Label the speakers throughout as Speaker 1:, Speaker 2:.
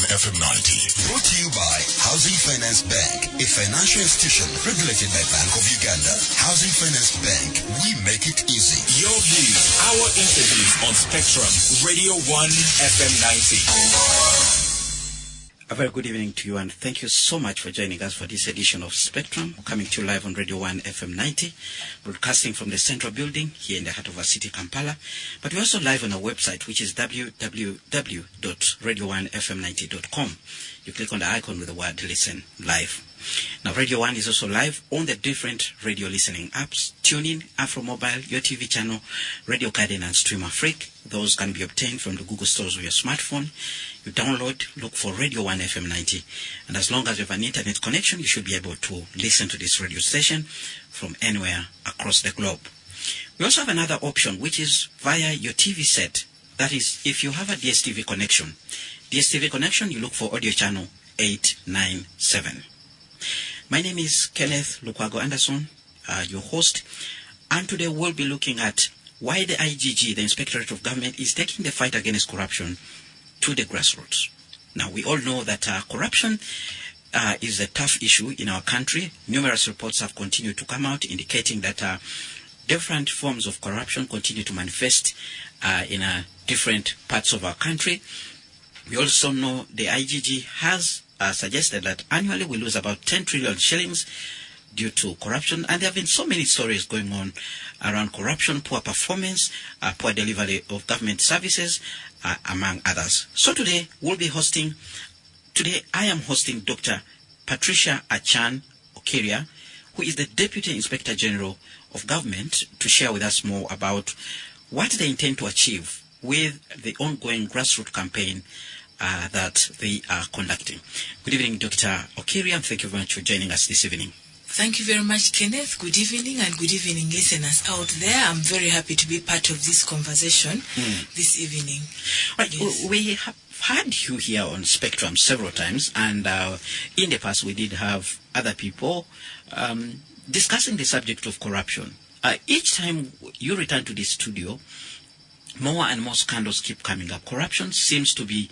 Speaker 1: FM90.
Speaker 2: Brought to you by Housing Finance Bank, a financial institution regulated by Bank of Uganda. Housing Finance Bank, we make it easy.
Speaker 1: Your views, our interviews on Spectrum, Radio 1 FM90.
Speaker 3: A very good evening to you, and thank you so much for joining us for this edition of Spectrum, coming to you live on Radio 1 FM90, broadcasting from the Central Building here in the heart of our city, Kampala. But we're also live on our website, which is www.radio1fm90.com. You click on the icon with the word Listen Live. Now, Radio 1 is also live on the different radio listening apps: TuneIn, Afro Mobile, your TV channel, Radio Garden, and Stream Freak. Those can be obtained from the Google stores of your smartphone. You download, look for Radio 1 FM90, and as long as you have an internet connection, you should be able to listen to this radio station from anywhere across the globe. We also have another option, which is via your TV set. That is, if you have a DSTV connection. DSTV connection, you look for audio channel 897. My name is Kenneth Lukwago Anderson, your host, and today we'll be looking at why the IGG, the Inspectorate of Government, is taking the fight against corruption to the grassroots. Now, we all know that corruption is a tough issue in our country. Numerous reports have continued to come out indicating that different forms of corruption continue to manifest in different parts of our country. We also know the IGG has suggested that annually we lose about 10 trillion shillings due to corruption, and there have been so many stories going on around corruption, poor performance, poor delivery of government services, among others. So today I am hosting Dr. Patricia Achan Okiria, who is the Deputy Inspector General of Government, to share with us more about what they intend to achieve with the ongoing grassroots campaign that they are conducting. Good evening, Dr. Okiria, and thank you very much for joining us this evening.
Speaker 4: Thank you very much, Kenneth. Good evening, and good evening, listeners out there. I'm very happy to be part of this conversation this evening.
Speaker 3: Right,
Speaker 4: yes.
Speaker 3: We have had you here on Spectrum several times, and in the past we did have other people discussing the subject of corruption. Each time you return to this studio, more and more scandals keep coming up. Corruption seems to be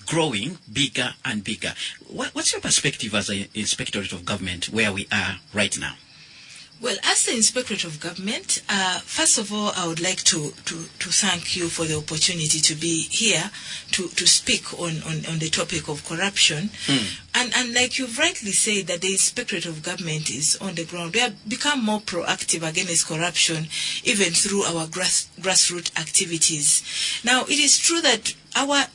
Speaker 3: growing bigger and bigger. What's your perspective as an Inspectorate of Government where we are right now?
Speaker 4: Well, as the Inspectorate of Government, first of all, I would like to thank you for the opportunity to be here to speak on the topic of corruption. And like you've rightly said, that the Inspectorate of Government is on the ground. We have become more proactive against corruption, even through our grassroots activities. Now, it is true that our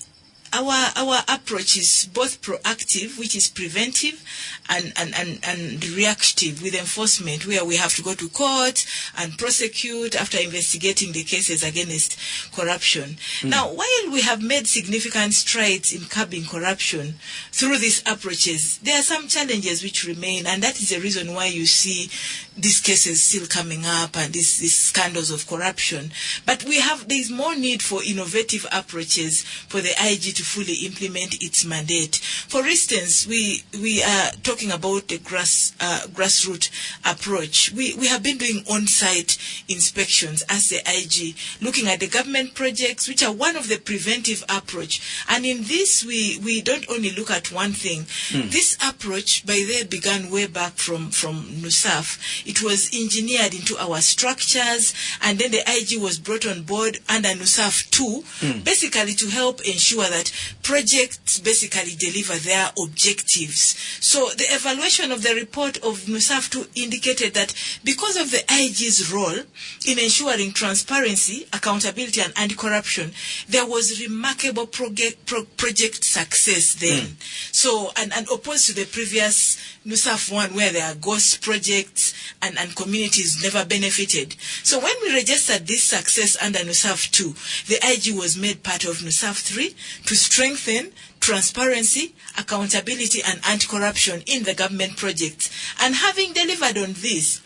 Speaker 4: approach is both proactive, which is preventive, and reactive with enforcement, where we have to go to court and prosecute after investigating the cases against corruption. Now, while we have made significant strides in curbing corruption through these approaches, there are some challenges which remain, and that is the reason why you see these cases still coming up and these scandals of corruption. But there is more need for innovative approaches for the IG to fully implement its mandate. For instance, we are talking about the grassroots approach. We have been doing on-site inspections as the IG, looking at the government projects, which are one of the preventive approach. And in this, we don't only look at one thing. This approach, by then, began way back from NUSAF. It was engineered into our structures, and then the IG was brought on board under NUSAF 2, basically to help ensure that projects basically deliver their objectives. So the evaluation of the report of NUSAF 2 indicated that because of the IG's role in ensuring transparency, accountability, and anti-corruption, there was remarkable project success then. So, and opposed to the previous NUSAF 1, where there are ghost projects and communities never benefited. So when we registered this success under NUSAF 2, the IG was made part of NUSAF 3 to strengthen transparency, accountability, and anti-corruption in the government projects. And having delivered on this,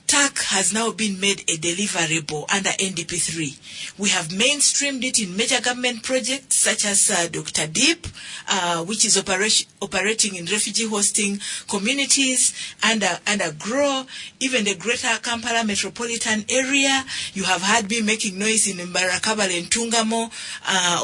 Speaker 4: TAC has now been made a deliverable under NDP3. We have mainstreamed it in major government projects such as Dr. Deep, which is operating in refugee hosting communities under GROW, even the Greater Kampala metropolitan area. You have had me making noise in Mbarakabale and Tungamo,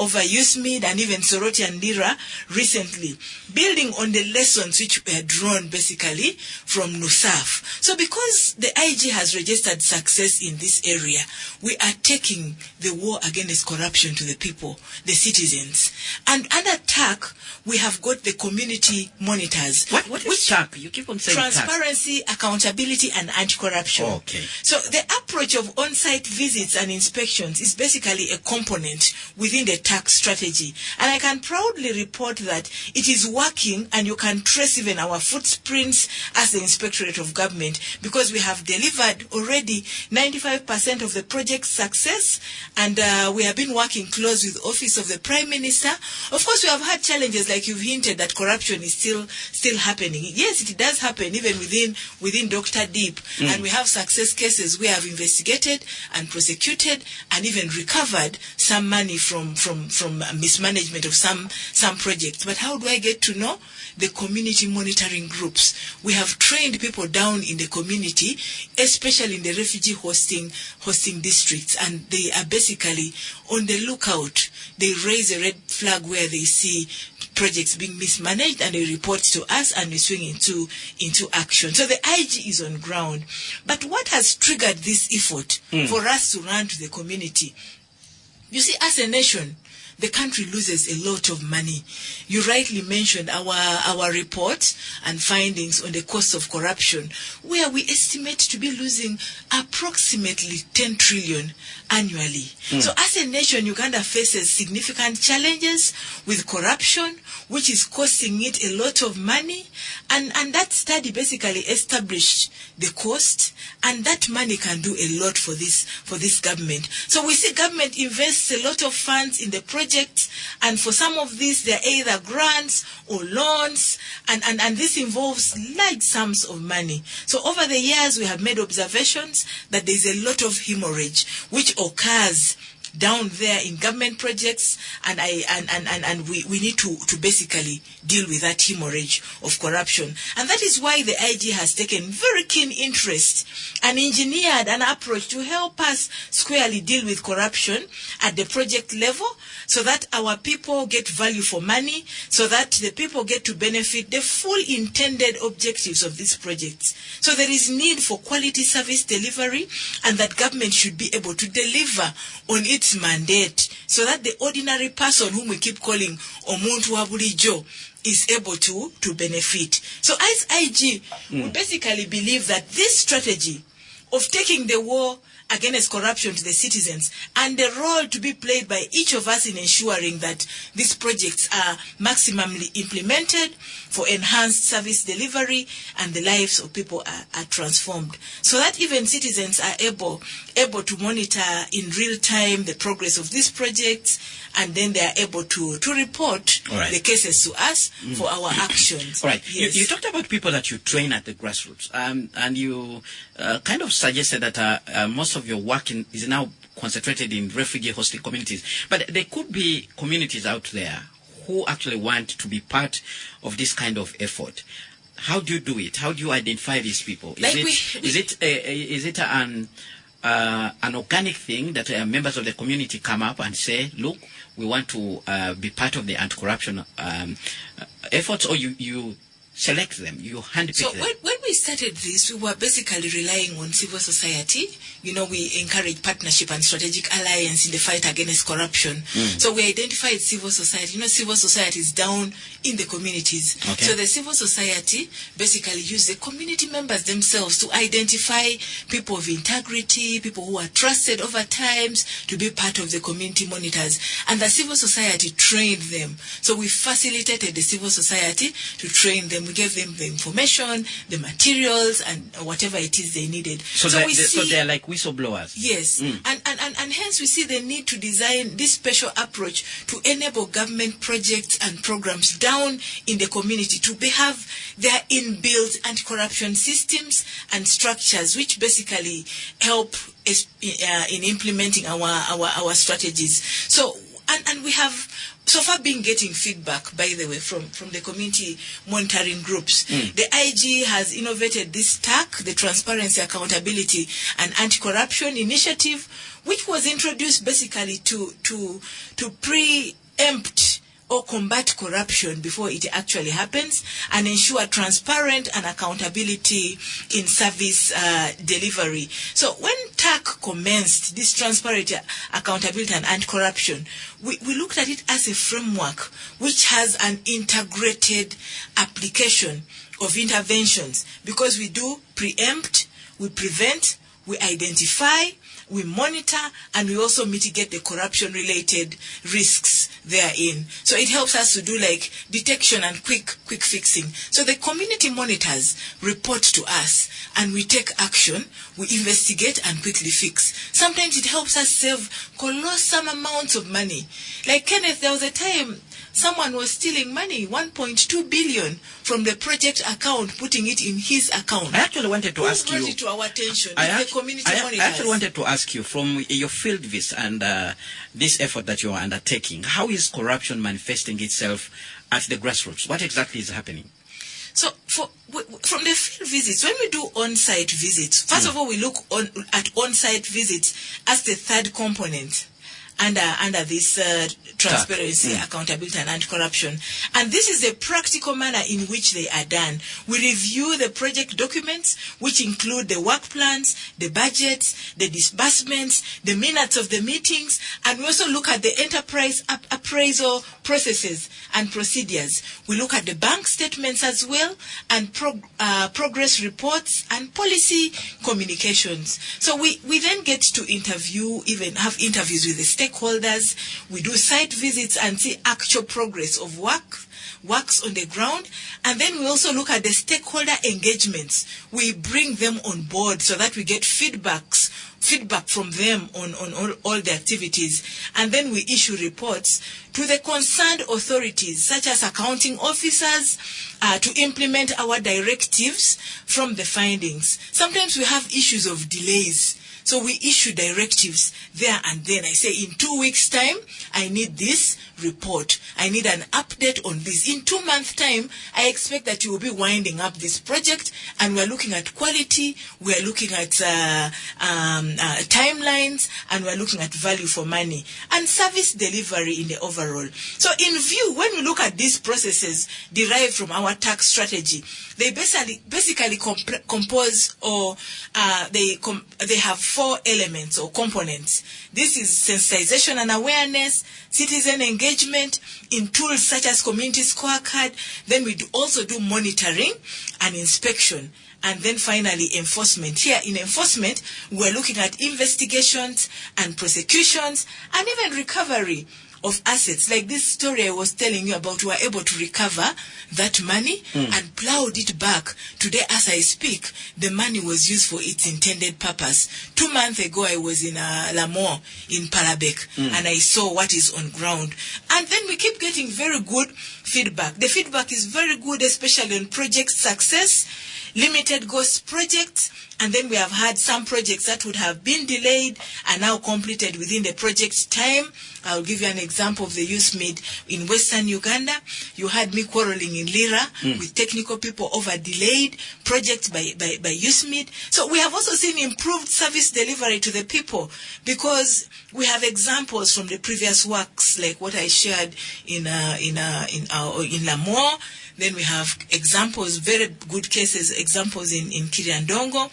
Speaker 4: over USMID and even Soroti and Lira recently, building on the lessons which were drawn basically from NUSAF. So because the IG has registered success in this area, we are taking the war against corruption to the people, the citizens. And under TAC, we have got the community monitors.
Speaker 3: What is TAC? You keep on saying
Speaker 4: Transparency, accountability, and anti-corruption.
Speaker 3: Okay.
Speaker 4: So the approach of on-site visits and inspections is basically a component within the TAC strategy. And I can proudly report that it is working, and you can trace even our footprints as the Inspectorate of Government, because we have delivered already 95% of the project success, and we have been working close with Office of the Prime Minister. Of course, we have had challenges, like you've hinted, that corruption is still happening. Yes, it does happen even within Dr. Deep, and we have success cases we have investigated and prosecuted and even recovered some money from mismanagement of some projects. But how do I get to know? The community monitoring groups. We have trained people down in the community, especially in the refugee hosting districts, and they are basically on the lookout. They raise a red flag where they see projects being mismanaged, and they report to us, and we swing into action. So the IG is on ground. But what has triggered this effort for us to run to the community? You see, as a nation, the country loses a lot of money. You rightly mentioned our reports and findings on the cost of corruption, where we estimate to be losing approximately 10 trillion annually. So as a nation, Uganda faces significant challenges with corruption, which is costing it a lot of money. And that study basically established the cost, and that money can do a lot for this government. So we see government invests a lot of funds in the projects, and for some of these, they're either grants or loans, and this involves large sums of money. So over the years, we have made observations that there's a lot of hemorrhage which occurs down there in government projects, and we need to basically deal with that hemorrhage of corruption. And that is why the IG has taken very keen interest and engineered an approach to help us squarely deal with corruption at the project level, so that our people get value for money, so that the people get to benefit the full intended objectives of these projects. So there is need for quality service delivery, and that government should be able to deliver on its mandate, so that the ordinary person whom we keep calling Omuntu wa bulijjo is able to benefit. So as IG, we basically believe that this strategy of taking the war against corruption to the citizens, and the role to be played by each of us in ensuring that these projects are maximally implemented for enhanced service delivery, and the lives of people are transformed, so that even citizens are able to monitor in real time the progress of these projects, and then they are able to report the cases to us for our actions.
Speaker 3: All right.
Speaker 4: Yes.
Speaker 3: You talked about people that you train at the grassroots, and you kind of suggested that most of your work is now concentrated in refugee hosting communities. But there could be communities out there who actually want to be part of this kind of effort. How do you do it? How do you identify these people? Is it an organic thing that members of the community come up and say, look, we want to be part of the anti-corruption efforts, or you select them, you handpick them?
Speaker 4: So when we started this, we were basically relying on civil society. We encourage partnership and strategic alliance in the fight against corruption. So we identified civil society. Civil society is down in the communities.
Speaker 3: Okay.
Speaker 4: So the civil society basically use the community members themselves to identify people of integrity, people who are trusted over times, to be part of the community monitors. And the civil society trained them. So we facilitated the civil society to train them. We gave them the information, the materials, and whatever it is they needed.
Speaker 3: So they're like whistleblowers.
Speaker 4: Yes, and And hence we see the need to design this special approach to enable government projects and programs down in the community to have their inbuilt anti-corruption systems and structures, which basically help in implementing our strategies. So, and we have so far been getting feedback, by the way, from the community monitoring groups. The IG has innovated this TAC, the Transparency, Accountability and Anti-Corruption Initiative, which was introduced basically to preempt or combat corruption before it actually happens and ensure transparent and accountability in service delivery. So when TAC commenced this transparency, accountability and anti-corruption, we looked at it as a framework which has an integrated application of interventions, because we do preempt, we prevent, we identify, we monitor, and we also mitigate the corruption-related risks therein. So it helps us to do like detection and quick fixing. So the community monitors report to us, and we take action, we investigate and quickly fix. Sometimes it helps us save colossal amounts of money. Like Kenneth, there was a time someone was stealing money, 1.2 billion, from the project account, putting it in his account.
Speaker 3: I actually wanted to ask you.
Speaker 4: Brought it to our attention.
Speaker 3: I actually wanted to ask you, from your field visit and this effort that you are undertaking, how is corruption manifesting itself at the grassroots? What exactly is happening?
Speaker 4: So from the field visits, when we do on-site visits, first of all, we look at on-site visits as the third component under this transparency, accountability and anti-corruption. And this is the practical manner in which they are done. We review the project documents, which include the work plans, the budgets, the disbursements, the minutes of the meetings, and we also look at the enterprise appraisal processes and procedures. We look at the bank statements as well, and progress reports and policy communications. So we then get to have interviews with the stakeholders. We do site visits and see actual progress of works on the ground. And then we also look at the stakeholder engagements. We bring them on board so that we get feedback from them on all the activities. And then we issue reports to the concerned authorities, such as accounting officers, to implement our directives from the findings. Sometimes we have issues of delays. So we issue directives there and then. I say, in 2 weeks' time, I need this report. I need an update on this. In 2 months' time, I expect that you will be winding up this project, and we're looking at quality, we're looking at timelines, and we're looking at value for money, and service delivery in the overall. So in view, when we look at these processes derived from our tax strategy, they basically compose, or they have 4 elements or components. This is sensitization and awareness, citizen engagement in tools such as community scorecard. Then we also do monitoring and inspection. And then finally, enforcement. Here in enforcement, we're looking at investigations and prosecutions and even recovery of assets. Like this story I was telling you about, we were able to recover that money and plowed it back. Today, as I speak, the money was used for its intended purpose. 2 months ago, I was in Lamore in Parabek, and I saw what is on ground. And then we keep getting very good feedback. The feedback is very good, especially on project success, limited ghost projects, and then we have had some projects that would have been delayed and now completed within the project time. I'll give you an example of the USMID in Western Uganda. You had me quarreling in Lira with technical people over delayed projects by USMID. So we have also seen improved service delivery to the people, because we have examples from the previous works, like what I shared in Lamore. Then we have examples, very good cases, examples in Kiriandongo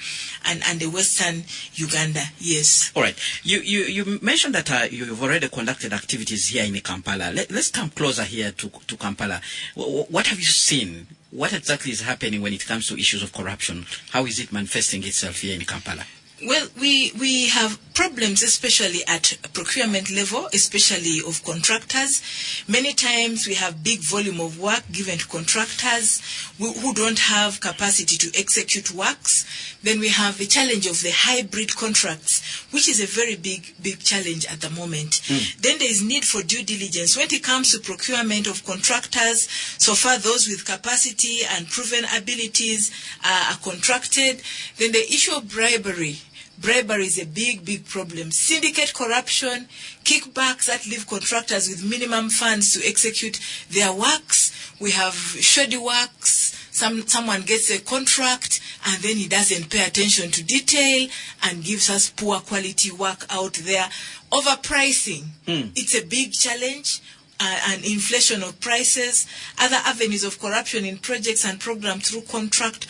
Speaker 4: and the Western Uganda. Yes.
Speaker 3: All right. You mentioned that you've already conducted activities here in Kampala. Let's come closer here to Kampala. What have you seen? What exactly is happening when it comes to issues of corruption? How is it manifesting itself here in Kampala?
Speaker 4: Well, we have problems, especially at procurement level, especially of contractors. Many times we have big volume of work given to contractors who don't have capacity to execute works. Then we have the challenge of the hybrid contracts, which is a very big challenge at the moment. Then there is need for due diligence. When it comes to procurement of contractors, so far those with capacity and proven abilities are contracted. Then the issue of bribery. Bribery is a big problem. Syndicate corruption, kickbacks that leave contractors with minimum funds to execute their works. We have shoddy works. Someone gets a contract and then he doesn't pay attention to detail and gives us poor quality work out there. Overpricing. It's a big challenge. And inflation of prices, other avenues of corruption in projects and programs through contract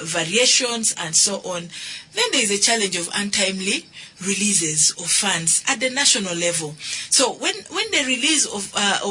Speaker 4: variations and so on. Then there is a challenge of untimely releases of funds at the national level. So when the release of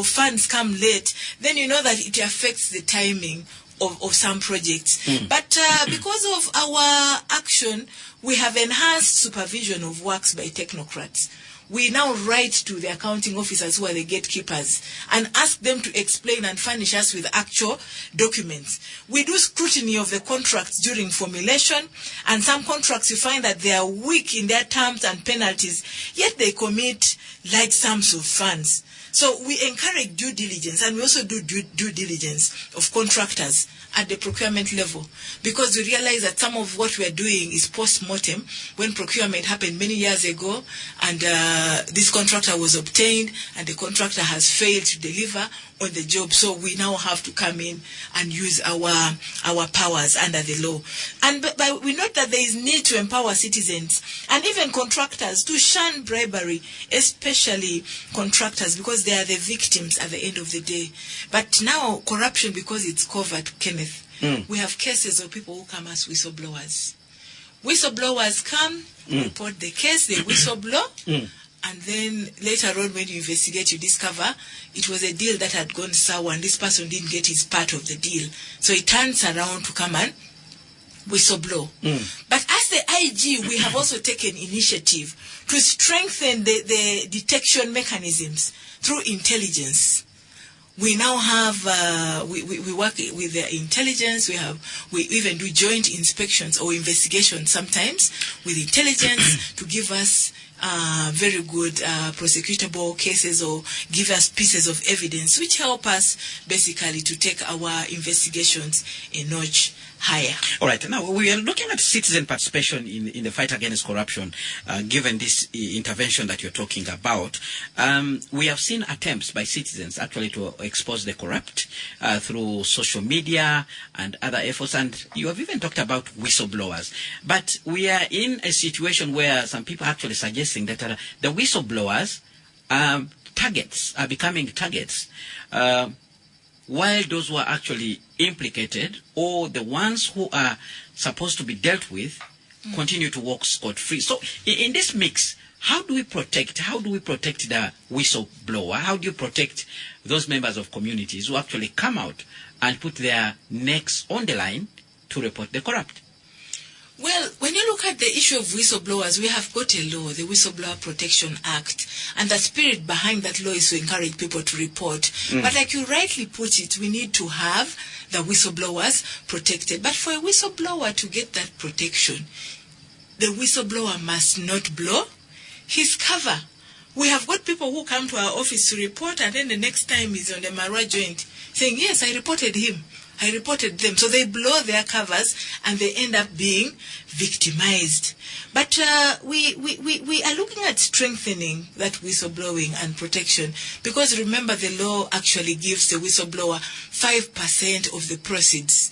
Speaker 4: funds come late, then you know that it affects the timing of some projects. But because of our action, we have enhanced supervision of works by technocrats. We now write to the accounting officers who are the gatekeepers and ask them to explain and furnish us with actual documents. We do scrutiny of the contracts during formulation, and some contracts you find that they are weak in their terms and penalties, yet they commit large sums of funds. So we encourage due diligence, and we also do due diligence of contractors at the procurement level, because we realize that some of what we're doing is post-mortem, when procurement happened many years ago and this contractor was obtained and the contractor has failed to deliver on the job. So we now have to come in and use our powers under the law. And but we note that there is need to empower citizens and even contractors to shun bribery, especially contractors, because they are the victims at the end of the day. But now corruption, because it's covered, Kenneth, we have cases of people who come as whistleblowers. Whistleblowers come, report the case, they whistleblow, and then later on when you investigate, you discover it was a deal that had gone sour and this person didn't get his part of the deal. So he turns around to come and whistleblow. But as the IG, we have also taken initiative to strengthen the detection mechanisms through intelligence. We now have, we work with the intelligence, we even do joint inspections or investigations sometimes with intelligence to give us very good prosecutable cases or give us pieces of evidence which help us basically to take our investigations a notch higher.
Speaker 3: All right. Now, we are looking at citizen participation in the fight against corruption, given this intervention that you're talking about. We have seen attempts by citizens actually to expose the corrupt through social media and other efforts, and you have even talked about whistleblowers. But we are in a situation where some people are actually suggesting that the whistleblowers are becoming targets. While those who are actually implicated or the ones who are supposed to be dealt with continue to walk scot-free. So in this mix, how do we protect the whistleblower? How do you protect those members of communities who actually come out and put their necks on the line to report the corrupt?
Speaker 4: Well, when you look at the issue of whistleblowers, we have got a law, the Whistleblower Protection Act, and the spirit behind that law is to encourage people to report. But like you rightly put it, we need to have the whistleblowers protected. But for a whistleblower to get that protection, the whistleblower must not blow his cover. We have got people who come to our office to report, and then the next time he's on the Marwa joint saying, yes, I reported him. I reported them. So they blow their covers and they end up being victimized. But we are looking at strengthening that whistleblowing and protection, because remember the law actually gives the whistleblower 5% of the proceeds.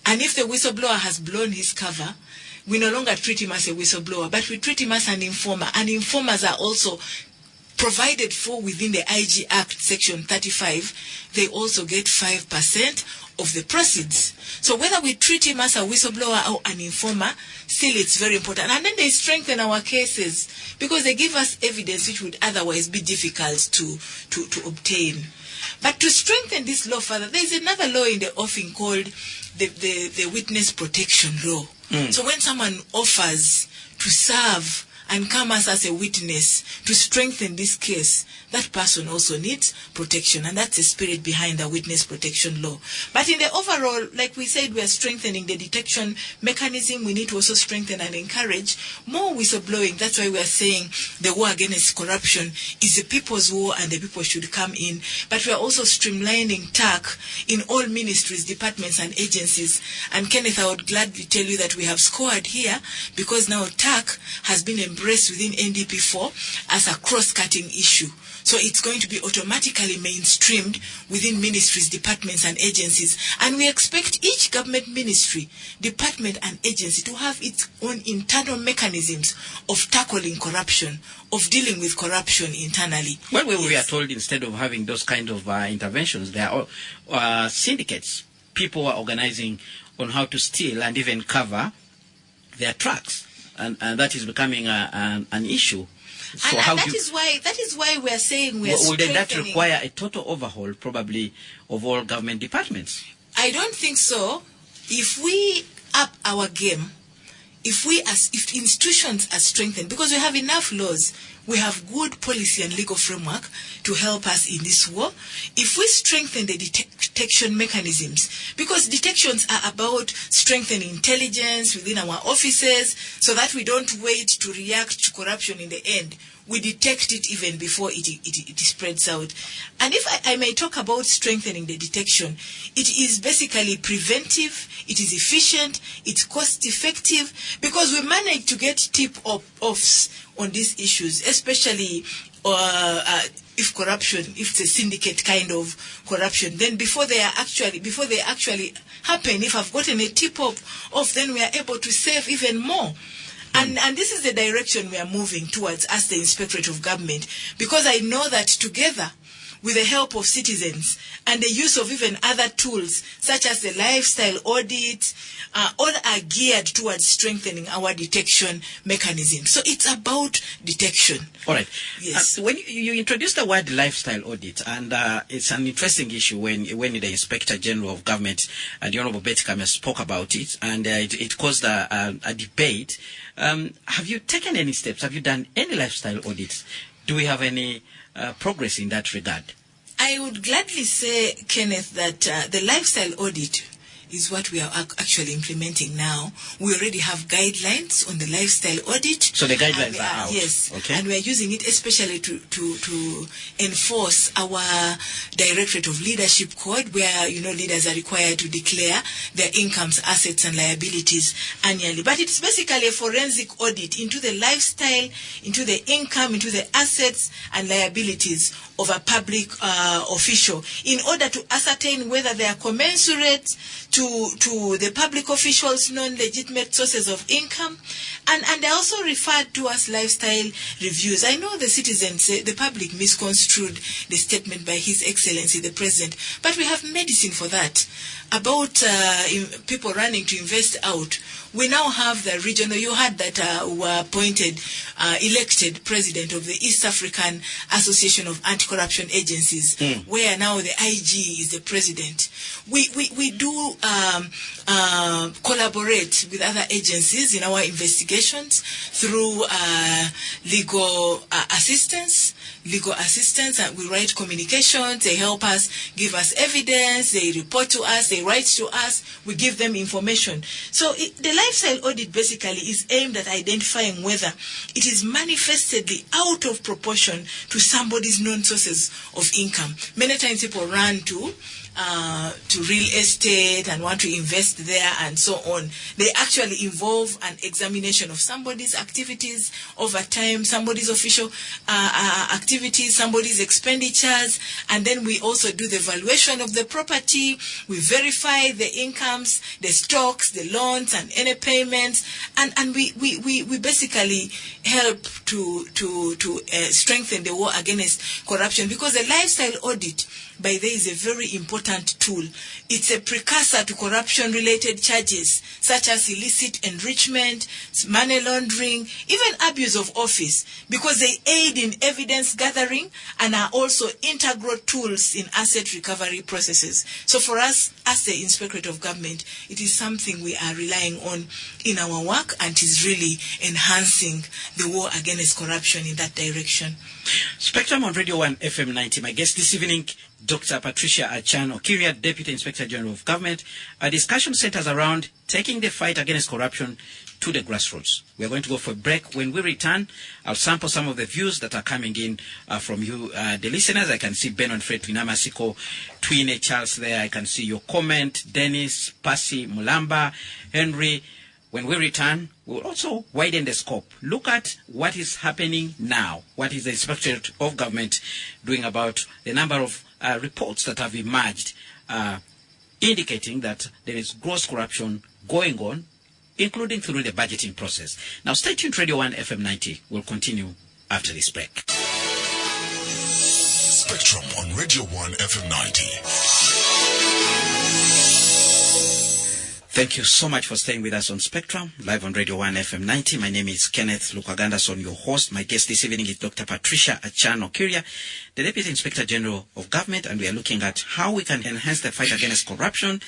Speaker 4: And if the whistleblower has blown his cover, we no longer treat him as a whistleblower, but we treat him as an informer. And informers are also provided for within the IG Act Section 35, they also get 5% of the proceeds. So whether we treat him as a whistleblower or an informer, still it's very important. And then they strengthen our cases because they give us evidence which would otherwise be difficult to obtain. But to strengthen this law further, there is another law in the offing called the Witness Protection Law. So when someone offers to serve and come as a witness to strengthen this case, that person also needs protection. And that's the spirit behind the Witness Protection Law. But in the overall, like we said, we are strengthening the detection mechanism. We need to also strengthen and encourage more whistleblowing. That's why we are saying the war against corruption is the people's war and the people should come in. But we are also streamlining TAC in all ministries, departments and agencies. And Kenneth, I would gladly tell you that we have scored here because now TAC has been embraced within NDP4 as a cross-cutting issue. So it's going to be automatically mainstreamed within ministries, departments and agencies. And we expect each government ministry, department and agency to have its own internal mechanisms of tackling corruption, of dealing with corruption internally.
Speaker 3: Well, we are told instead of having those kind of interventions, there are syndicates. People are organizing on how to steal and even cover their trucks. And that is becoming an issue. So
Speaker 4: and that is why we are saying we are
Speaker 3: will
Speaker 4: strengthening.
Speaker 3: that require a total overhaul, probably, of all government departments?
Speaker 4: I don't think so. If we up our game, if institutions are strengthened, because we have enough laws, we have good policy and legal framework to help us in this war. If we strengthen the detection mechanisms, because detections are about strengthening intelligence within our offices so that we don't wait to react to corruption in the end. We detect it even before it spreads out. And if I may talk about strengthening the detection, it is basically preventive, it is efficient, it's cost-effective, because we manage to get tip-offs on these issues, especially if it's a syndicate kind of corruption. Then before they actually happen, if I've gotten a tip-off, then we are able to save even more. And this is the direction we are moving towards as the Inspectorate of Government, because I know that together, with the help of citizens and the use of even other tools, such as the lifestyle audit, all are geared towards strengthening our detection mechanism. So it's about detection.
Speaker 3: All right.
Speaker 4: Yes.
Speaker 3: When you introduced the word lifestyle audit, and it's an interesting issue when the Inspector General of Government, the Honorable Betty Kamya, spoke about it, and it caused a debate. Have you taken any steps? Have you done any lifestyle audits? Do we have any progress in that regard?
Speaker 4: I would gladly say, Kenneth, that the lifestyle audit is what we are actually implementing now. We already have guidelines on the lifestyle audit.
Speaker 3: So the guidelines are out.
Speaker 4: Yes.
Speaker 3: Okay.
Speaker 4: And we are using it especially to enforce our Directorate of Leadership Code, where, leaders are required to declare their incomes, assets and liabilities annually. But it's basically a forensic audit into the lifestyle, into the income, into the assets and liabilities of a public official, in order to ascertain whether they are commensurate to the public officials' non-legitimate sources of income, and they also referred to as lifestyle reviews. I know the citizens, the public misconstrued the statement by His Excellency the President, but we have medicine for that. About people running to invest out, we now have the regional, you heard that were appointed, elected president of the East African Association of Anti-Corruption Agencies, where now the IG is the president. We do collaborate with other agencies in our investigations through legal assistance, and we write communications. They help us, give us evidence, they report to us, they write to us, we give them information. So the lifestyle audit basically is aimed at identifying whether it is manifestedly out of proportion to somebody's known sources of income. Many times people run to to real estate and want to invest there and so on. They actually involve an examination of somebody's activities over time, somebody's official activities, somebody's expenditures, and then we also do the valuation of the property. We verify the incomes, the stocks, the loans, and any payments, and we basically help to strengthen the war against corruption, because the lifestyle audit by there is a very important tool. It's a precursor to corruption-related charges such as illicit enrichment, money laundering, even abuse of office, because they aid in evidence gathering and are also integral tools in asset recovery processes. So for us, as the Inspectorate of Government, it is something we are relying on in our work, and is really enhancing the war against corruption in that direction.
Speaker 3: Spectrum on Radio 1 FM90. My guest this evening, Dr. Patricia Achan Okiria, Deputy Inspector General of Government. Our discussion centers around taking the fight against corruption to the grassroots. We are going to go for a break. When we return, I'll sample some of the views that are coming in from you, the listeners. I can see Ben Onfred, Twinamasiko, Twine Charles there. I can see your comment, Dennis, Pasi, Mulamba, Henry. When we return, we'll also widen the scope. Look at what is happening now. What is the Inspectorate of Government doing about the number of reports that have emerged indicating that there is gross corruption going on, including through the budgeting process. Now stay tuned, Radio 1 FM90. We'll continue after this break.
Speaker 2: Spectrum on Radio 1 FM90.
Speaker 3: Thank you so much for staying with us on Spectrum, live on Radio 1 FM90. My name is Kenneth Lukagandason, your host. My guest this evening is Dr. Patricia Achan Okiria, the Deputy Inspector General of Government, and we are looking at how we can enhance the fight against corruption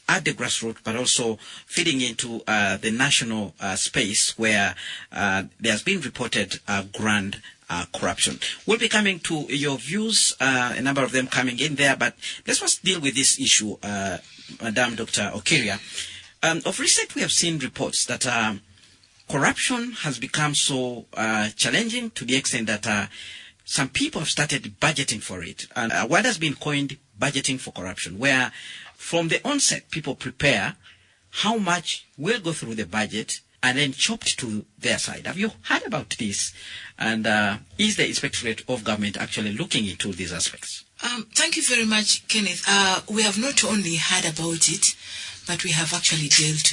Speaker 3: at the grassroots, but also feeding into the national space where there has been reported grand corruption. We'll be coming to your views, a number of them coming in there, but let's first deal with this issue, Madam Dr. Okiria. Of recent, we have seen reports that corruption has become so challenging to the extent that some people have started budgeting for it. And what has been coined budgeting for corruption, where from the onset, people prepare how much will go through the budget and then chopped to their side. Have you heard about this? And is the Inspectorate of Government actually looking into these aspects?
Speaker 4: Thank you very much, Kenneth. We have not only heard about it, but we have actually dealt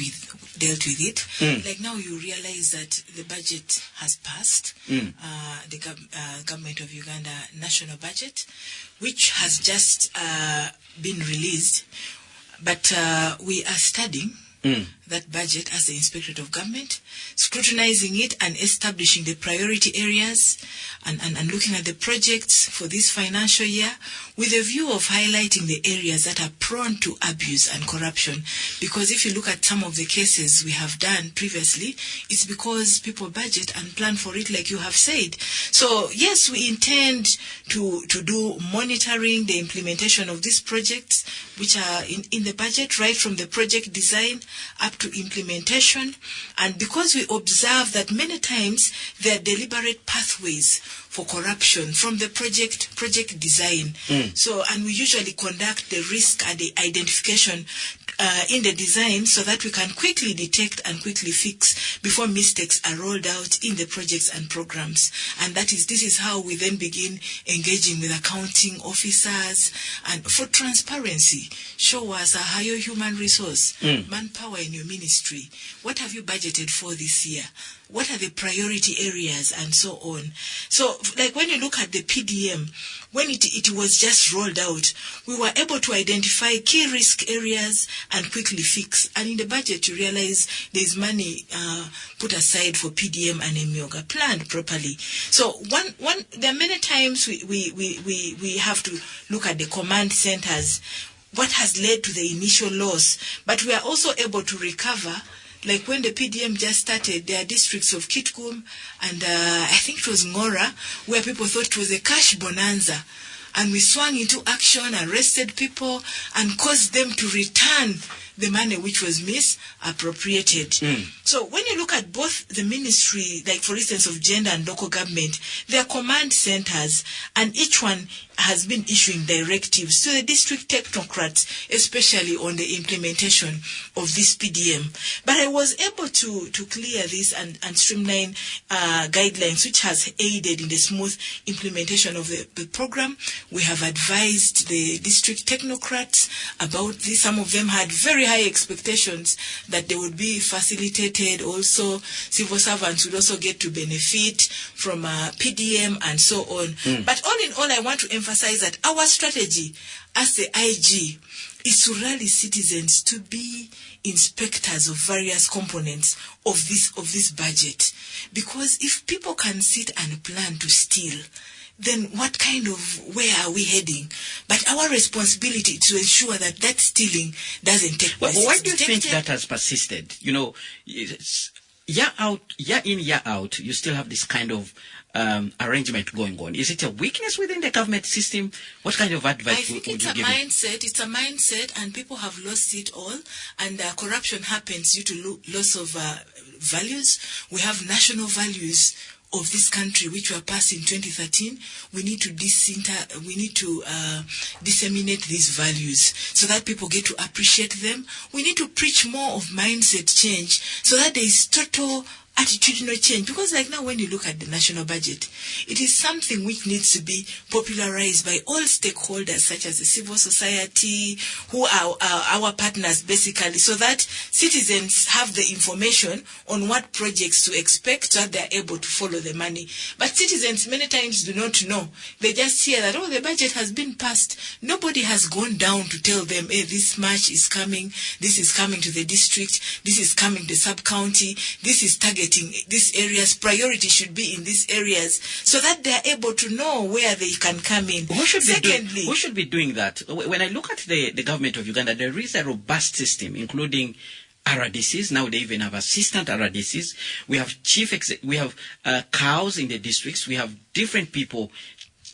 Speaker 4: with it. Like now you realize that the budget has passed, the government of Uganda national budget, which has just been released. But we are studying that budget as the Inspectorate of Government, scrutinizing it and establishing the priority areas and looking at the projects for this financial year with a view of highlighting the areas that are prone to abuse and corruption. Because if you look at some of the cases we have done previously, it's because people budget and plan for it, like you have said. So yes, we intend to do monitoring the implementation of these projects, which are in the budget, right from the project design up to implementation. And because we observe that many times there are deliberate pathways for corruption from the project design. So, and we usually conduct the risk and the identification in the design so that we can quickly detect and quickly fix before mistakes are rolled out in the projects and programs. And this is how we then begin engaging with accounting officers and for transparency. Show us how your human resource, manpower in your ministry. What have you budgeted for this year? What are the priority areas and so on? So, like when you look at the PDM, when it was just rolled out, we were able to identify key risk areas and quickly fix. And in the budget, you realize there's money put aside for PDM and MYOGA planned properly. So there are many times we have to look at the command centers, what has led to the initial loss, but we are also able to recover. Like when the PDM just started, there are districts of Kitgum and I think it was Ngora, where people thought it was a cash bonanza. And we swung into action, arrested people, and caused them to return the money which was misappropriated. So when you look at both the ministry, like for instance of gender and local government, they are command centers, and each one has been issuing directives to the district technocrats, especially on the implementation of this PDM. But I was able to clear this and streamline guidelines, which has aided in the smooth implementation of the program. We have advised the district technocrats about this. Some of them had very high expectations that they would be facilitated. Also, civil servants would also get to benefit from PDM and so on. But all in all, I want to emphasize that our strategy as the IG is to rally citizens to be inspectors of various components of this budget. Because if people can sit and plan to steal, then where are we heading? But our responsibility to ensure that stealing doesn't take place.
Speaker 3: Well, why do you think that has persisted? You know, year in, year out, you still have this kind of arrangement going on. Is it a weakness within the government system? What kind of advice would you give? I
Speaker 4: think it's a mindset, and people have lost it all, and corruption happens due to loss of values. We have national values of this country which were passed in 2013. We need to disseminate these values so that people get to appreciate them. We need to preach more of mindset change so that there is total attitudinal change. Because like now when you look at the national budget, it is something which needs to be popularized by all stakeholders, such as the civil society, who are our partners basically, so that citizens have the information on what projects to expect so that they are able to follow the money. But citizens many times do not know. They just hear that, the budget has been passed. Nobody has gone down to tell them, hey, this much is coming, this is coming to the district, this is coming to the sub-county, this is targeting these areas, priority should be in these areas, so that they are able to know where they can come in.
Speaker 3: Who should be doing that? When I look at the government of Uganda, there is a robust system, including RDCs. Now they even have assistant RDCs. We have we have cows in the districts. We have different people,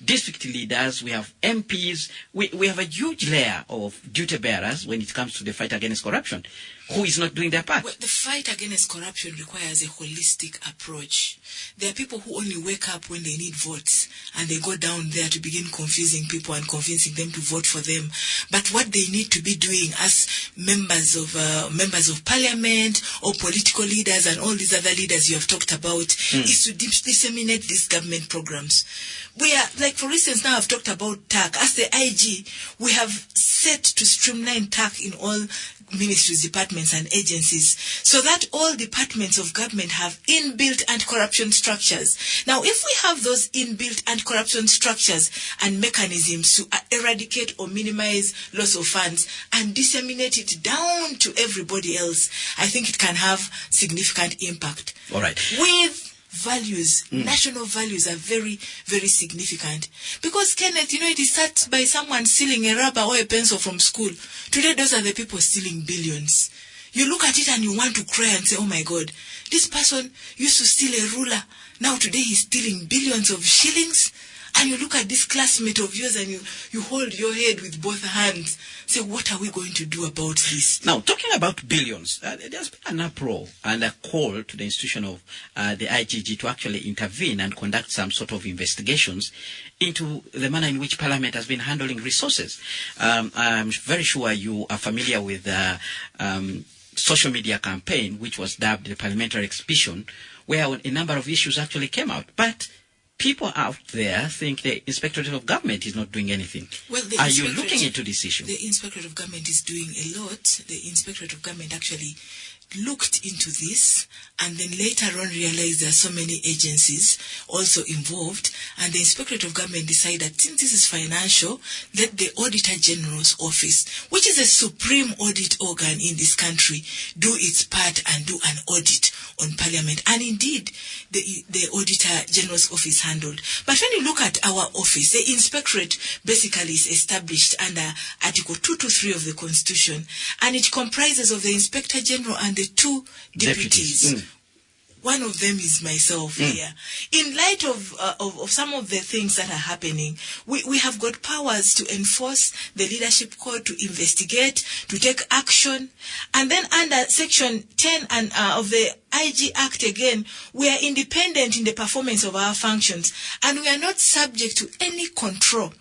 Speaker 3: district leaders. We have MPs. We have a huge layer of duty bearers when it comes to the fight against corruption. Who is not doing their part?
Speaker 4: Well, the fight against corruption requires a holistic approach. There are people who only wake up when they need votes, and they go down there to begin confusing people and convincing them to vote for them. But what they need to be doing as members of parliament or political leaders and all these other leaders you have talked about is to disseminate these government programs. We are, like for instance, now I've talked about TAC. As the IG, we have set to streamline TAC in all ministries, departments and agencies, so that all departments of government have inbuilt anti-corruption structures. Now, if we have those inbuilt anti-corruption structures and mechanisms to eradicate or minimize loss of funds and disseminate it down to everybody else, I think it can have significant impact.
Speaker 3: All right.
Speaker 4: With values, national values are very, very significant. Because, Kenneth, it starts by someone stealing a rubber or a pencil from school. Today, those are the people stealing billions. You look at it and you want to cry and say, oh my God, this person used to steal a ruler. Now today he's stealing billions of shillings. And you look at this classmate of yours and you hold your head with both hands. Say, what are we going to do about this?
Speaker 3: Now, talking about billions, there's been an uproar and a call to the institution of the IGG to actually intervene and conduct some sort of investigations into the manner in which Parliament has been handling resources. I'm very sure you are familiar with the social media campaign, which was dubbed the Parliamentary Exhibition, where a number of issues actually came out. But people out there think the Inspectorate of Government is not doing anything. Well, are you looking into this issue?
Speaker 4: The Inspectorate of Government is doing a lot. The Inspectorate of Government actually looked into this and then later on realized there are so many agencies also involved, and the Inspectorate of Government decided, since this is financial, let the Auditor General's Office, which is a supreme audit organ in this country, do its part and do an audit on Parliament. And indeed, the Auditor General's Office handled. But when you look at our office, the Inspectorate basically is established under Article 223 of the Constitution, and it comprises of the Inspector General and the two deputies. one of them is myself here. In light of some of the things that are happening, we have got powers to enforce the leadership code, to investigate, to take action. And then under Section 10 of the IG Act again, we are independent in the performance of our functions, and we are not subject to any control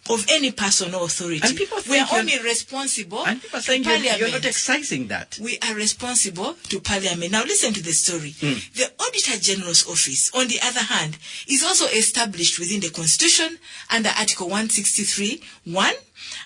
Speaker 4: of any person or authority.
Speaker 3: And people
Speaker 4: we are
Speaker 3: think
Speaker 4: only responsible
Speaker 3: and people
Speaker 4: to
Speaker 3: saying
Speaker 4: Parliament.
Speaker 3: you're not excising that.
Speaker 4: We are responsible to Parliament. Now listen to the story. The Auditor General's Office, on the other hand, is also established within the Constitution under Article 163(1),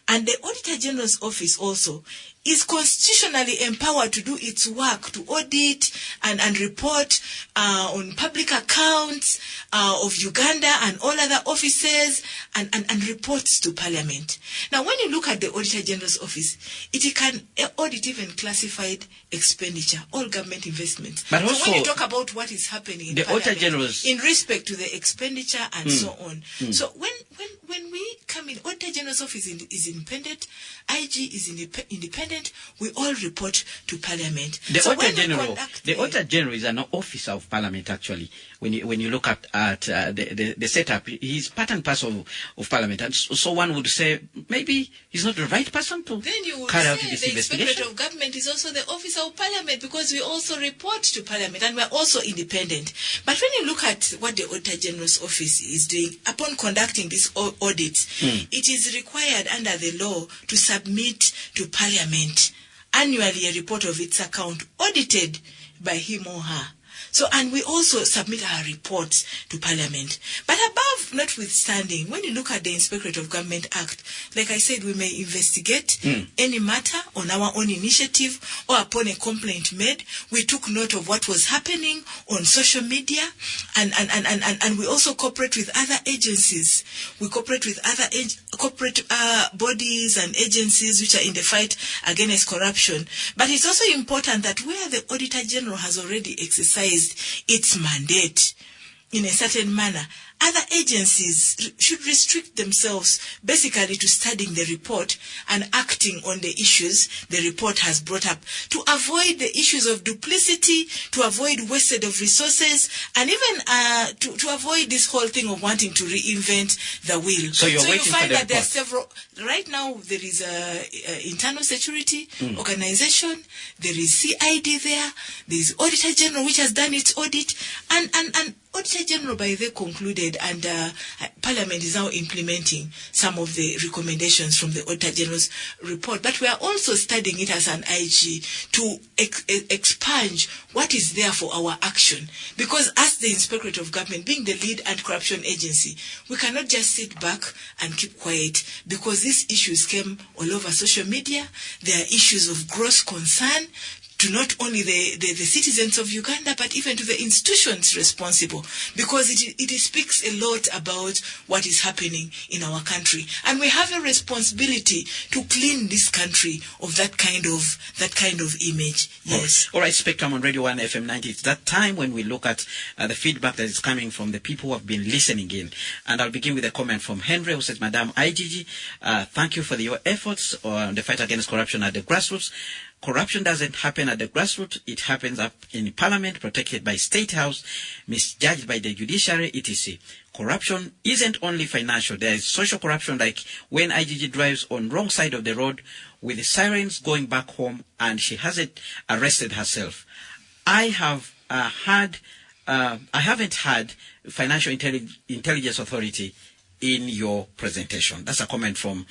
Speaker 4: and the Auditor General's Office also is constitutionally empowered to do its work, to audit and report on public accounts of Uganda and all other offices, and reports to Parliament. Now, when you look at the Auditor General's Office, it can audit even classified expenditure, all government investments.
Speaker 3: But
Speaker 4: so
Speaker 3: also,
Speaker 4: when you talk about what is happening in
Speaker 3: the
Speaker 4: Parliament,
Speaker 3: Auditor General's
Speaker 4: in respect to the expenditure and so on. So when we come in, Auditor General's Office is independent, IG is independent, we all report to Parliament.
Speaker 3: The
Speaker 4: so
Speaker 3: Auditor General is an officer of Parliament, actually. When you look at the setup, he's part and parcel of Parliament. And so one would say, maybe he's not the right person to carry out this
Speaker 4: the
Speaker 3: investigation.
Speaker 4: Inspectorate of Government is also the officer of Parliament, because we also report to Parliament, and we're also independent. But when you look at what the Auditor General's Office is doing, upon conducting these audits, it is required under the law to submit to Parliament annually a report of its account audited by him or her. So, and we also submit our reports to Parliament. But above, notwithstanding, when you look at the Inspectorate of Government Act, like I said, we may investigate any matter on our own initiative or upon a complaint made. We took note of what was happening on social media, and we also cooperate with other agencies. We cooperate with other corporate bodies and agencies which are in the fight against corruption. But it's also important that where the Auditor General has already exercised its mandate in a certain manner, other agencies should restrict themselves basically to studying the report and acting on the issues the report has brought up, to avoid the issues of duplicity, to avoid wasted of resources, and even to avoid this whole thing of wanting to reinvent the wheel.
Speaker 3: So you
Speaker 4: find
Speaker 3: for
Speaker 4: that there are several. Right now, there is internal security organization. There is CID there. There is Auditor General, which has done its audit, and Auditor General, by the concluded, and Parliament is now implementing some of the recommendations from the Auditor General's report. But we are also studying it as an IG to expunge what is there for our action. Because as the Inspectorate of Government, being the lead anti-corruption agency, we cannot just sit back and keep quiet, because these issues came all over social media. There are issues of gross concern to not only the citizens of Uganda, but even to the institutions responsible, because it speaks a lot about what is happening in our country, and we have a responsibility to clean this country of that kind of image. Yes.
Speaker 3: All right, Spectrum on Radio 1 FM90. It's that time when we look at the feedback that is coming from the people who have been listening in, and I'll begin with a comment from Henry, who says, "Madam IGG, thank you for your efforts on the fight against corruption at the grassroots. Corruption doesn't happen at the grassroots. It happens up in Parliament, protected by State House, misjudged by the judiciary, etc. Corruption isn't only financial. There is social corruption, like when IGG drives on wrong side of the road with the sirens going back home and she hasn't arrested herself. I haven't had Financial Intelligence Authority in your presentation." That's a comment from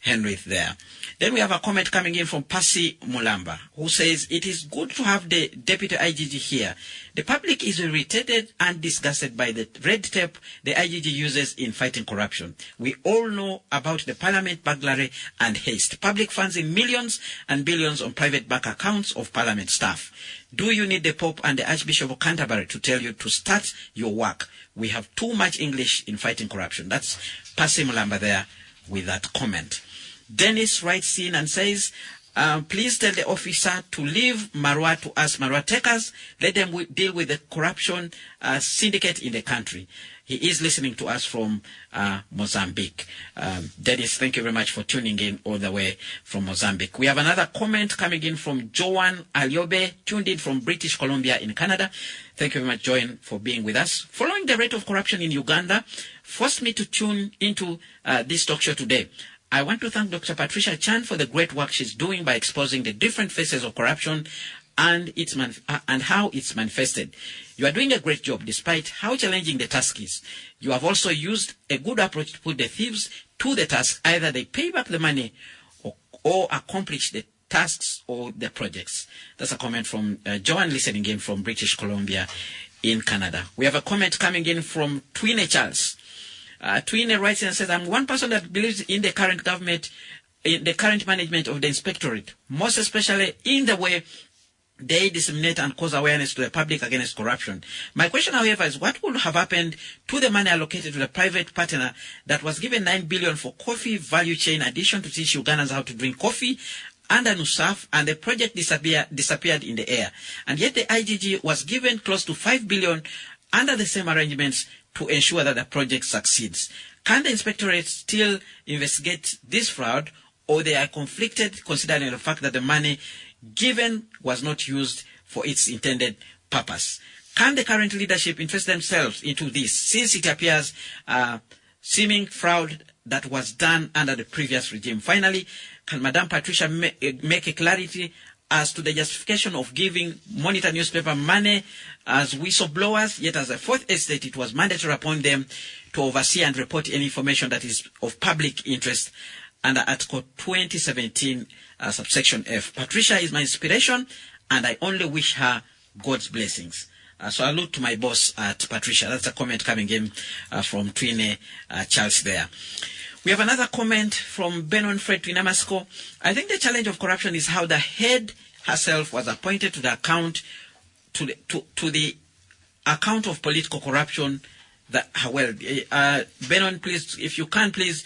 Speaker 3: Henry there. Then we have a comment coming in from Pasi Mulamba, who says, "It is good to have the Deputy IGG here. The public is irritated and disgusted by the red tape the IGG uses in fighting corruption. We all know about the Parliament burglary and haste. Public funds in millions and billions on private bank accounts of Parliament staff. Do you need the Pope and the Archbishop of Canterbury to tell you to start your work? We have too much English in fighting corruption." That's Pasi Mulamba there with that comment. Dennis writes in and says, Please tell the officer to leave Marwa to us Marwa takers. Let them deal with the corruption syndicate in the country. He is listening to us from Mozambique. Dennis, thank you very much for tuning in all the way from Mozambique. We have another comment coming in from Joan Aliobe, tuned in from British Columbia in Canada. Thank you very much, Joan, for being with us. Following the rate of corruption in Uganda forced me to tune into this talk show today. I want to thank Dr. Patricia Achan for the great work she's doing by exposing the different faces of corruption and how it's manifested. You are doing a great job despite how challenging the task is. You have also used a good approach to put the thieves to the task. Either they pay back the money or accomplish the tasks or the projects. That's a comment from Joan listening in from British Columbia in Canada. We have a comment coming in from Twine Charles. Twine writes and says, I'm one person that believes in the current government, in the current management of the inspectorate, most especially in the way they disseminate and cause awareness to the public against corruption. My question, however, is what would have happened to the money allocated to the private partner that was given 9 billion for coffee value chain addition to teach Ugandans how to drink coffee under NUSAF, and the project disappeared in the air. And yet the IGG was given close to 5 billion under the same arrangements to ensure that the project succeeds. Can the inspectorate still investigate this fraud, or they are conflicted considering the fact that the money given was not used for its intended purpose? Can the current leadership invest themselves into this, since it appears seeming fraud that was done under the previous regime? Finally, can Madam Patricia make a clarity as to the justification of giving Monitor newspaper money as whistleblowers, yet as a fourth estate it was mandatory upon them to oversee and report any information that is of public interest under Article 2017, subsection F. Patricia is my inspiration, and I only wish her God's blessings. So I look to my boss at Patricia. That's a comment coming in from Twine Charles there. We have another comment from Benon Fred Twinamasco. I think the challenge of corruption is how the head herself was appointed to the account to the account of political corruption. Benon, please, if you can, please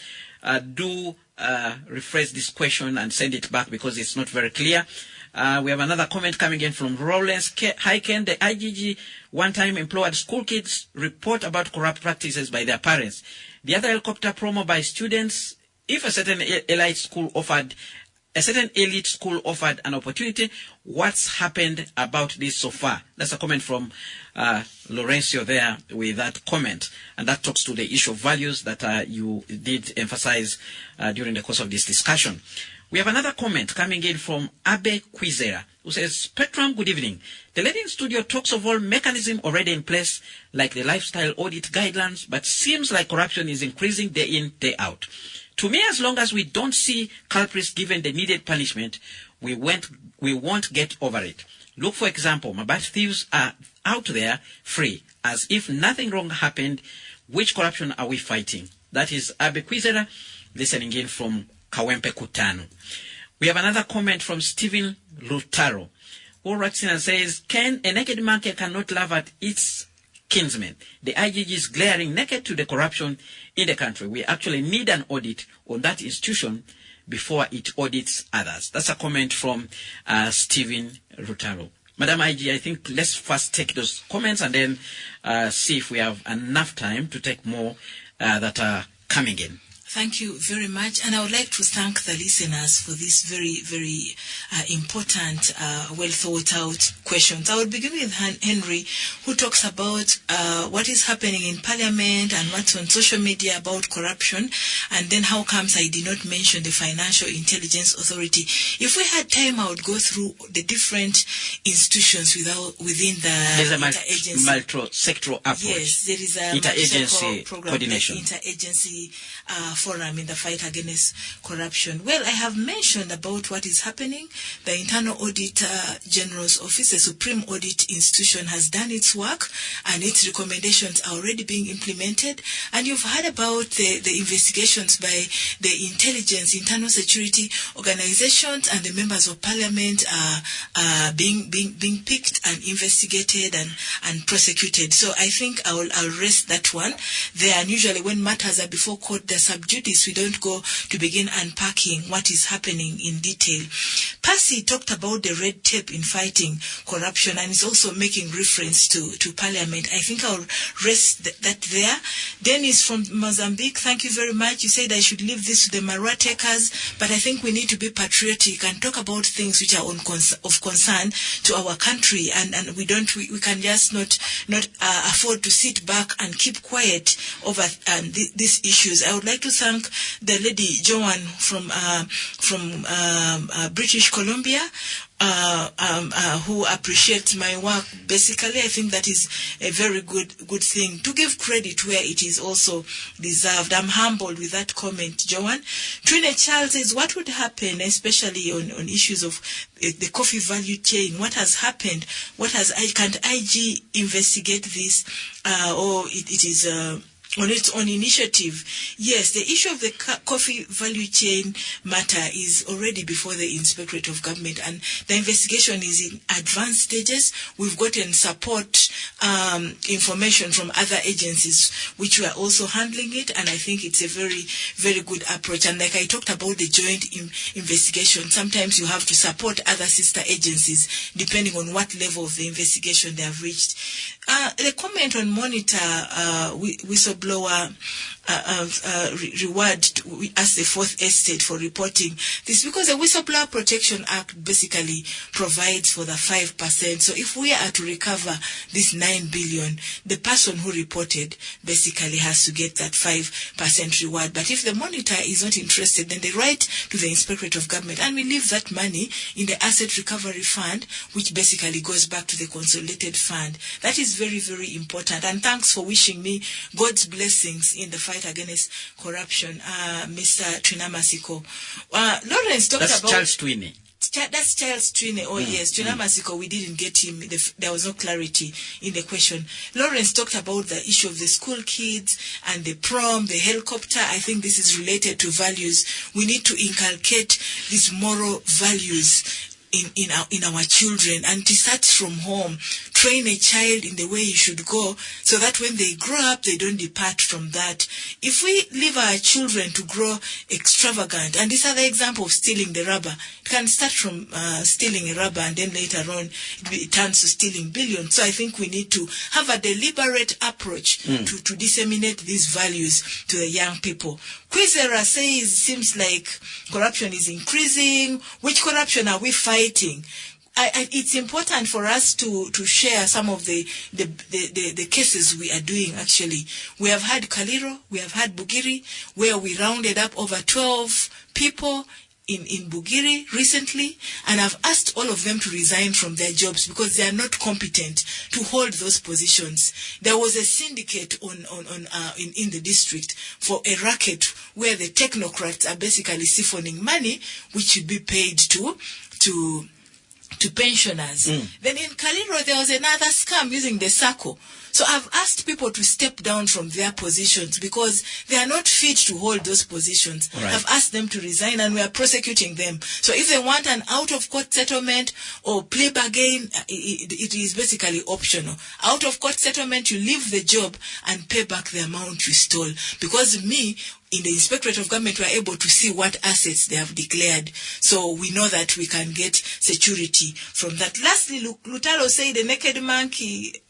Speaker 3: do rephrase this question and send it back because it's not very clear. We have another comment coming in from Rollins Hiken. The IGG one time employed school kids report about corrupt practices by their parents. The other helicopter promo by students. If a certain elite school offered an opportunity, what's happened about this so far? That's a comment from Laurencio there with that comment. And that talks to the issue of values that you did emphasize during the course of this discussion. We have another comment coming in from Abe Quizera, who says, Spectrum, good evening. The lady in studio talks of all mechanisms already in place, like the lifestyle audit guidelines, but seems like corruption is increasing day in, day out. To me, as long as we don't see culprits given the needed punishment, we won't get over it. Look, for example, Mabat thieves are out there free, as if nothing wrong happened. Which corruption are we fighting? That is Abe Quizera, listening in from Kawempe Kutanu. We have another comment from Stephen Lutaro, who writes in and says, a naked monkey cannot laugh at its kinsmen. The IGG is glaring naked to the corruption in the country. We actually need an audit on that institution before it audits others. That's a comment from Stephen Lutaro. Madam IG, I think let's first take those comments and then see if we have enough time to take more that are coming in.
Speaker 4: Thank you very much. And I would like to thank the listeners for these very, very important, well thought out questions. I will begin with Henry, who talks about what is happening in Parliament and what's on social media about corruption, and then how comes I did not mention the Financial Intelligence Authority. If we had time, I would go through the different institutions within the interagency.
Speaker 3: Multi-sectoral approach.
Speaker 4: Yes, there is a
Speaker 3: interagency
Speaker 4: program,
Speaker 3: coordination.
Speaker 4: Interagency forum in the fight against corruption. Well, I have mentioned about what is happening. The Internal Auditor General's Office, the Supreme Audit Institution, has done its work and its recommendations are already being implemented. And you've heard about the investigations by the intelligence, internal security organizations, and the members of parliament are being picked and investigated and prosecuted. So I think I'll rest that one there. And usually when matters are before court, they're subject judice, we don't go to begin unpacking what is happening in detail. Percy talked about the red tape in fighting corruption, and is also making reference to Parliament. I think I'll rest that there. Dennis from Mozambique, thank you very much. You said I should leave this to the Marua takers, but I think we need to be patriotic and talk about things which are of concern to our country, and we can just not afford to sit back and keep quiet over these issues. I would like to thank the lady Joan from British Columbia, who appreciates my work. Basically, I think that is a very good thing, to give credit where it is also deserved. I'm humbled with that comment, Joan. Trina Charles says, what would happen, especially on issues of the coffee value chain? What has happened? Can't IG investigate this, or it is on its own initiative? Yes, the issue of the coffee value chain matter is already before the Inspectorate of Government, and the investigation is in advanced stages. We've gotten support information from other agencies which were also handling it, and I think it's a very, very good approach. And like I talked about the joint investigation, sometimes you have to support other sister agencies depending on what level of the investigation they have reached. The comment on monitor whistleblower reward as the fourth estate for reporting this, because the Whistleblower Protection Act basically provides for the 5%. So if we are to recover this 9 billion, the person who reported basically has to get that 5% reward. But if the monitor is not interested, then they write to the Inspectorate of Government, and we leave that money in the Asset Recovery Fund, which basically goes back to the consolidated fund. That is very, very important. And thanks for wishing me God's blessings in the fight against corruption, Mr. Twinamasiko. Lawrence talked about...
Speaker 3: That's Charles Twine.
Speaker 4: That's Charles Twine. Oh, yes. Twinamasiko, we didn't get him. There was no clarity in the question. Lawrence talked about the issue of the school kids and the prom, the helicopter. I think this is related to values. We need to inculcate these moral values in our children, and it starts from home. Train a child in the way he should go, so that when they grow up, they don't depart from that. If we leave our children to grow extravagant, and these are the example of stealing the rubber, it can start from stealing a rubber, and then later on it turns to stealing billions. So I think we need to have a deliberate approach to disseminate these values to the young people. Quizera says, seems like corruption is increasing. Which corruption are we fighting? It's important for us to share some of the cases we are doing. Actually, we have had Kaliro, we have had Bugiri, where we rounded up over 12 people in Bugiri recently, and I've asked all of them to resign from their jobs because they are not competent to hold those positions. There was a syndicate in the district for a racket where the technocrats are basically siphoning money which should be paid to pensioners. Then in Kaliro, there was another scam using the SACCO. So I've asked people to step down from their positions because they are not fit to hold those positions. Right. I've asked them to resign, and we are prosecuting them. So if they want an out-of-court settlement or plea bargain, it is basically optional. Out-of-court settlement, you leave the job and pay back the amount you stole. Because in the Inspectorate of Government, we are able to see what assets they have declared. So we know that we can get security from that. Lastly, Lutalo said the naked monkey,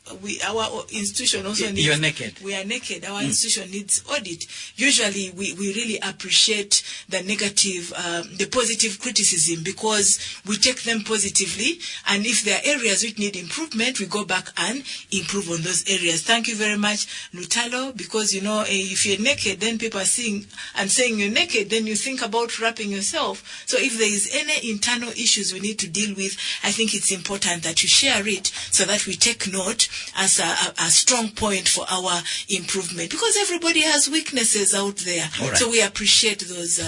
Speaker 4: our institution also needs...
Speaker 3: You're naked.
Speaker 4: We are naked. Our institution needs audit. Usually, we really appreciate the negative, the positive criticism, because we take them positively. And if there are areas which need improvement, we go back and improve on those areas. Thank you very much, Lutalo, because, if you're naked, then people are seeing and saying you're naked, then you think about wrapping yourself. So if there is any internal issues we need to deal with, I think it's important that you share it so that we take note as a strong point for our improvement, because everybody has weaknesses out there. Right. So we appreciate those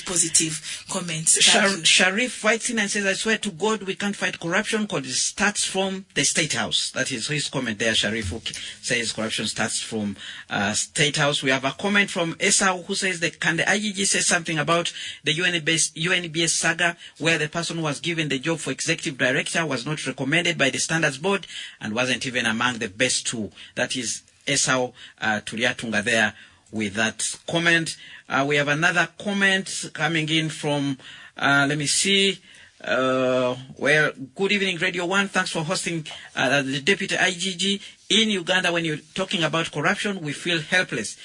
Speaker 4: positive comments.
Speaker 3: Sharif writes in and says, I swear to God we can't fight corruption because it starts from the State House. That is his comment there. Sharif says corruption starts from State House. We have a comment from Esau who says can the IGG say something about the UNBS saga, where the person who was given the job for executive director was not recommended by the Standards Board and wasn't even among the best two. That is Esau Turiatunga there with that comment. We have another comment coming in from, let me see. Well, good evening, Radio 1. Thanks for hosting the Deputy IGG. In Uganda, when you're talking about corruption, we feel helpless.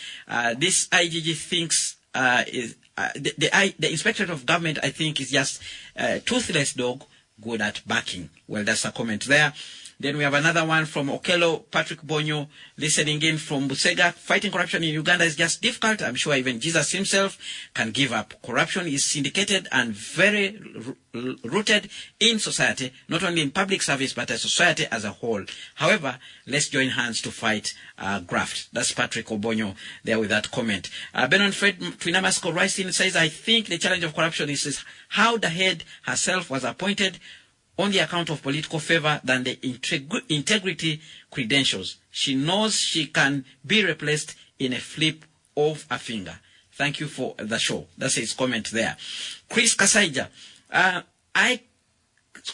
Speaker 3: This IGG thinks the Inspectorate of Government, I think, is just a toothless dog good at barking. Well, that's a comment there. Then we have another one from Okello, Patrick Bonyo, listening in from Busega. Fighting corruption in Uganda is just difficult. I'm sure even Jesus himself can give up. Corruption is syndicated and very rooted in society, not only in public service, but as society as a whole. However, let's join hands to fight graft. That's Patrick Obonyo there with that comment. Benon Fred Twinamasco Rising says, I think the challenge of corruption is how the head herself was appointed on the account of political favor than the integrity credentials. She knows she can be replaced in a flip of a finger. Thank you for the show. That's his comment there. Chris Kasaija.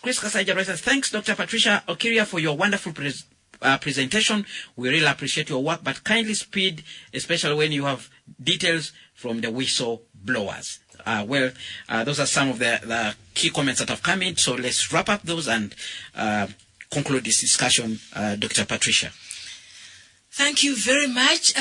Speaker 3: Chris Kasaija writes, thanks, Dr. Patricia Okiria, for your wonderful presentation. We really appreciate your work, but kindly speed, especially when you have details from the whistleblowers. Those are some of the key comments that have come in. So let's wrap up those and conclude this discussion, Dr. Patricia.
Speaker 4: Thank you very much,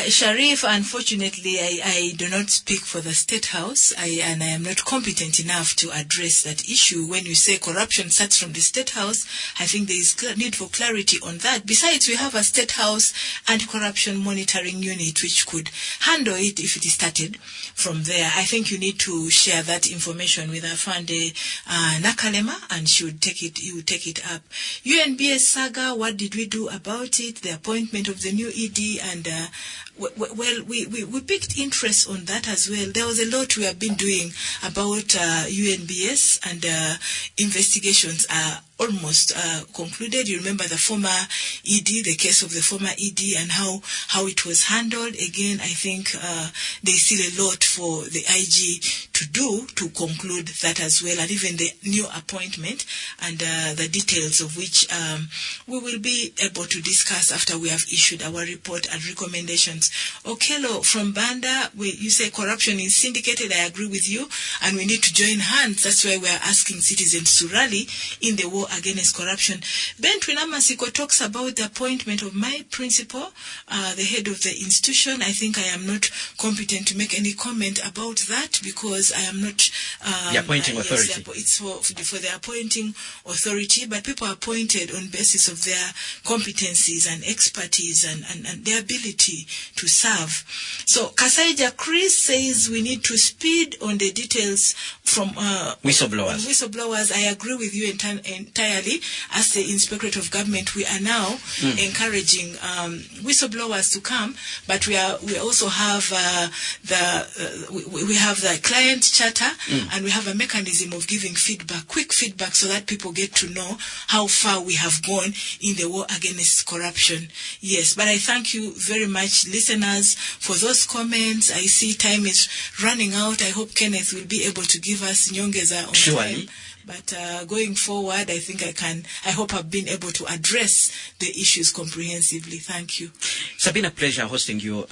Speaker 4: Sharif. Unfortunately, I do not speak for the State House, and I am not competent enough to address that issue. When you say corruption starts from the State House, I think there is need for clarity on that. Besides, we have a State House anti-corruption monitoring unit which could handle it if it is started from there. I think you need to share that information with Afande Nakalema, and he would take it up. UNBS saga, what did we do about it? The appointment of the new ED, and we picked interest on that as well. There was a lot we have been doing about UNBS, and investigations are almost concluded. You remember the former ED, the case of the former ED, and how it was handled. Again, I think there's still a lot for the IG to do to conclude that as well, and even the new appointment and the details of which we will be able to discuss after we have issued our report and recommendations. Okello from Banda, you say corruption is syndicated. I agree with you, and we need to join hands. That's why we are asking citizens to rally in the war against corruption. Ben Twinamasiko talks about the appointment of my principal, the head of the institution. I think I am not competent to make any comment about that because I am not
Speaker 3: the appointing authority.
Speaker 4: It's for the appointing authority, but people are appointed on basis of their competencies and expertise and their ability to serve. So Kasaija Chris says we need to speed on the details from whistleblowers. I agree with you entirely. As the Inspectorate of Government, we are now encouraging whistleblowers to come, but we also have we have the client charter, and we have a mechanism of giving feedback, quick feedback, so that people get to know how far we have gone in the war against corruption. Yes, but I thank you very much, listeners, for those comments. I see time is running out. I hope Kenneth will be able to give us nyongeza on time. But going forward, I think I hope I've been able to address the issues comprehensively. Thank you.
Speaker 3: It's been a pleasure hosting you,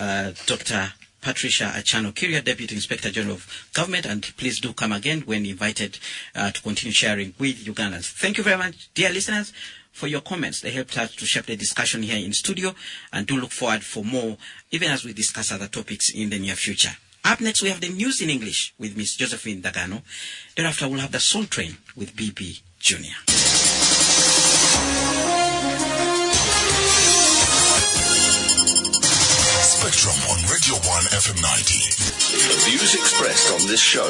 Speaker 3: Dr. Patricia Achan Okiria, Deputy Inspector General of Government, and please do come again when invited to continue sharing with Ugandans. Thank you very much, dear listeners, for your comments. They helped us to shape the discussion here in studio, and do look forward for more, even as we discuss other topics in the near future. Up next, we have the news in English with Miss Josephine Dagano. Thereafter, we'll have the Soul Train with BB Jr.
Speaker 2: Spectrum on Radio 1 FM90.
Speaker 5: The views expressed on this show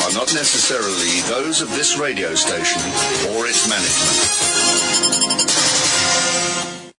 Speaker 5: are not necessarily those of this radio station or its management.